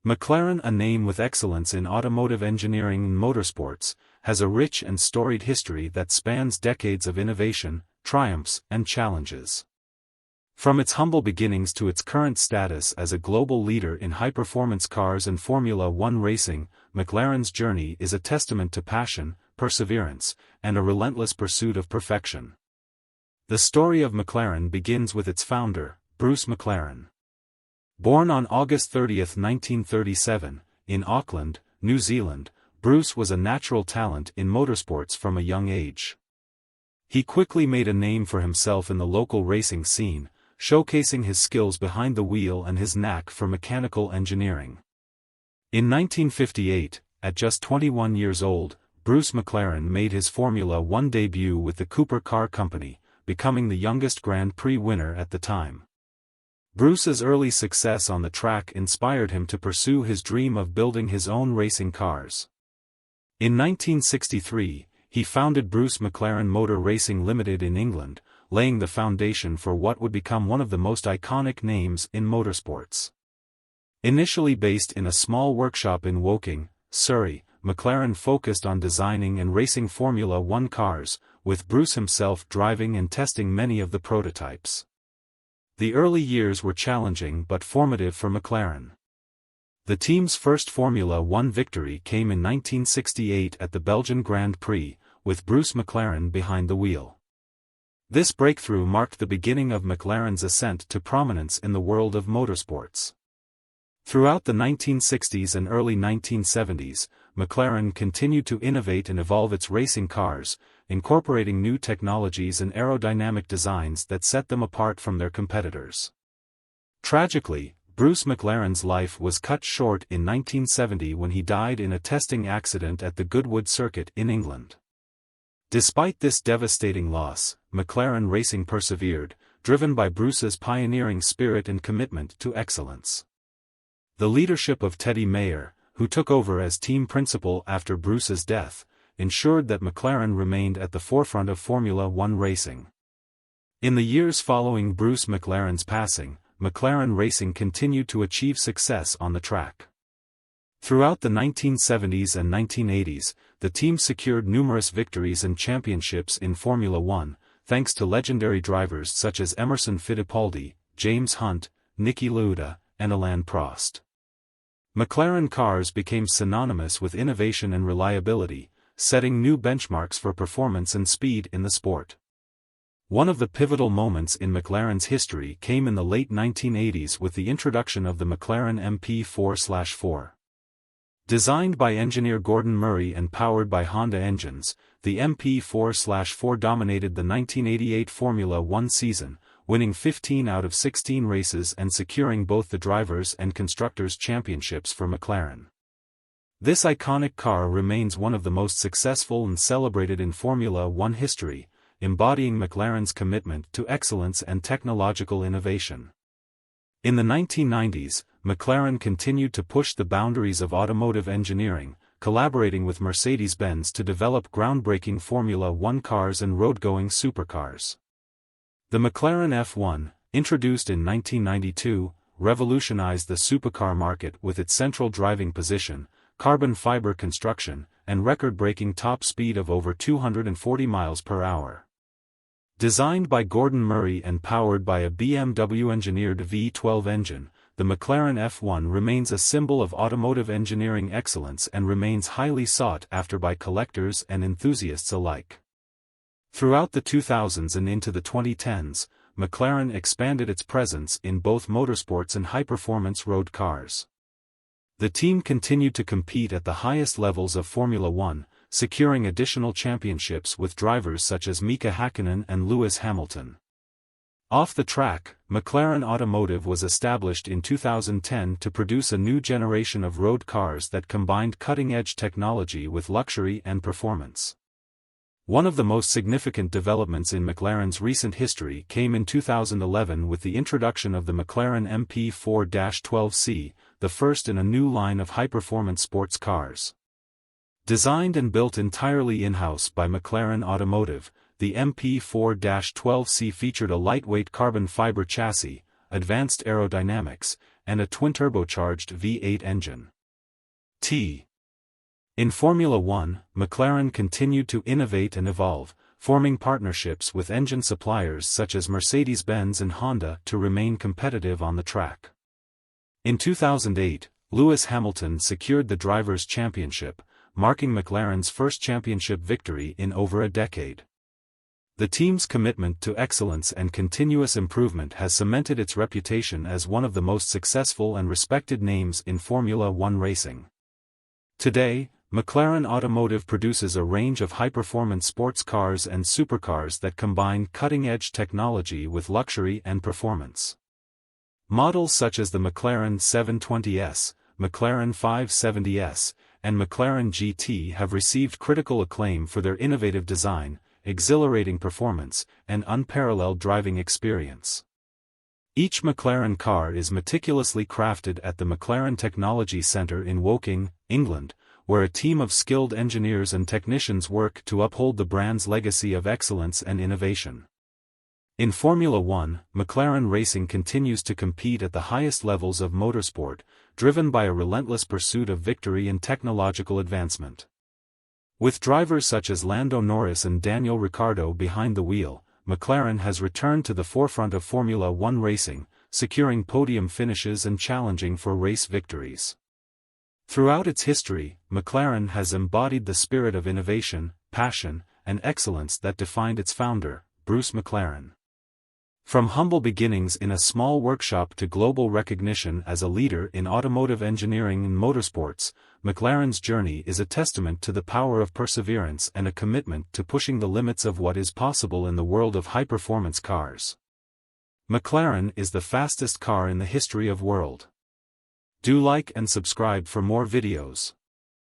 McLaren, a name with excellence in automotive engineering and motorsports, has a rich and storied history that spans decades of innovation, triumphs, and challenges. From its humble beginnings to its current status as a global leader in high-performance cars and Formula One racing, McLaren's journey is a testament to passion, perseverance, and a relentless pursuit of perfection. The story of McLaren begins with its founder, Bruce McLaren. Born on August 30, 1937, in Auckland, New Zealand, Bruce was a natural talent in motorsports from a young age. He quickly made a name for himself in the local racing scene, showcasing his skills behind the wheel and his knack for mechanical engineering. In 1958, at just 21 years old, Bruce McLaren made his Formula One debut with the Cooper Car Company, becoming the youngest Grand Prix winner at the time. Bruce's early success on the track inspired him to pursue his dream of building his own racing cars. In 1963, he founded Bruce McLaren Motor Racing Limited in England, laying the foundation for what would become one of the most iconic names in motorsports. Initially based in a small workshop in Woking, Surrey, McLaren focused on designing and racing Formula One cars, with Bruce himself driving and testing many of the prototypes. The early years were challenging but formative for McLaren. The team's first Formula One victory came in 1968 at the Belgian Grand Prix, with Bruce McLaren behind the wheel. This breakthrough marked the beginning of McLaren's ascent to prominence in the world of motorsports. Throughout the 1960s and early 1970s, McLaren continued to innovate and evolve its racing cars, incorporating new technologies and aerodynamic designs that set them apart from their competitors. Tragically, Bruce McLaren's life was cut short in 1970 when he died in a testing accident at the Goodwood Circuit in England. Despite this devastating loss, McLaren Racing persevered, driven by Bruce's pioneering spirit and commitment to excellence. The leadership of Teddy Mayer, who took over as team principal after Bruce's death, ensured that McLaren remained at the forefront of Formula One racing. In the years following Bruce McLaren's passing, McLaren Racing continued to achieve success on the track. Throughout the 1970s and 1980s, the team secured numerous victories and championships in Formula One, thanks to legendary drivers such as Emerson Fittipaldi, James Hunt, Niki Lauda, and Alain Prost. McLaren cars became synonymous with innovation and reliability, setting new benchmarks for performance and speed in the sport. One of the pivotal moments in McLaren's history came in the late 1980s with the introduction of the McLaren MP4/4. Designed by engineer Gordon Murray and powered by Honda engines, the MP4/4 dominated the 1988 Formula One season, winning 15 out of 16 races and securing both the Drivers' and Constructors' Championships for McLaren. This iconic car remains one of the most successful and celebrated in Formula One history, embodying McLaren's commitment to excellence and technological innovation. In the 1990s, McLaren continued to push the boundaries of automotive engineering, collaborating with Mercedes-Benz to develop groundbreaking Formula One cars and road-going supercars. The McLaren F1, introduced in 1992, revolutionized the supercar market with its central driving position, carbon fiber construction, and record-breaking top speed of over 240 miles per hour. Designed by Gordon Murray and powered by a BMW-engineered V12 engine, the McLaren F1 remains a symbol of automotive engineering excellence and remains highly sought after by collectors and enthusiasts alike. Throughout the 2000s and into the 2010s, McLaren expanded its presence in both motorsports and high-performance road cars. The team continued to compete at the highest levels of Formula One, securing additional championships with drivers such as Mika Hakkinen and Lewis Hamilton. Off the track, McLaren Automotive was established in 2010 to produce a new generation of road cars that combined cutting-edge technology with luxury and performance. One of the most significant developments in McLaren's recent history came in 2011 with the introduction of the McLaren MP4-12C, the first in a new line of high-performance sports cars. Designed and built entirely in-house by McLaren Automotive, the MP4-12C featured a lightweight carbon fiber chassis, advanced aerodynamics, and a twin-turbocharged V8 engine. In Formula One, McLaren continued to innovate and evolve, forming partnerships with engine suppliers such as Mercedes-Benz and Honda to remain competitive on the track. In 2008, Lewis Hamilton secured the Drivers' Championship, marking McLaren's first championship victory in over a decade. The team's commitment to excellence and continuous improvement has cemented its reputation as one of the most successful and respected names in Formula One racing. Today, McLaren Automotive produces a range of high-performance sports cars and supercars that combine cutting-edge technology with luxury and performance. Models such as the McLaren 720S, McLaren 570S, and McLaren GT have received critical acclaim for their innovative design, exhilarating performance, and unparalleled driving experience. Each McLaren car is meticulously crafted at the McLaren Technology Centre in Woking, England, where a team of skilled engineers and technicians work to uphold the brand's legacy of excellence and innovation. In Formula One, McLaren Racing continues to compete at the highest levels of motorsport, driven by a relentless pursuit of victory and technological advancement. With drivers such as Lando Norris and Daniel Ricciardo behind the wheel, McLaren has returned to the forefront of Formula One racing, securing podium finishes and challenging for race victories. Throughout its history, McLaren has embodied the spirit of innovation, passion, and excellence that defined its founder, Bruce McLaren. From humble beginnings in a small workshop to global recognition as a leader in automotive engineering and motorsports, McLaren's journey is a testament to the power of perseverance and a commitment to pushing the limits of what is possible in the world of high-performance cars. McLaren is the fastest car in the history of world. Do like and subscribe for more videos.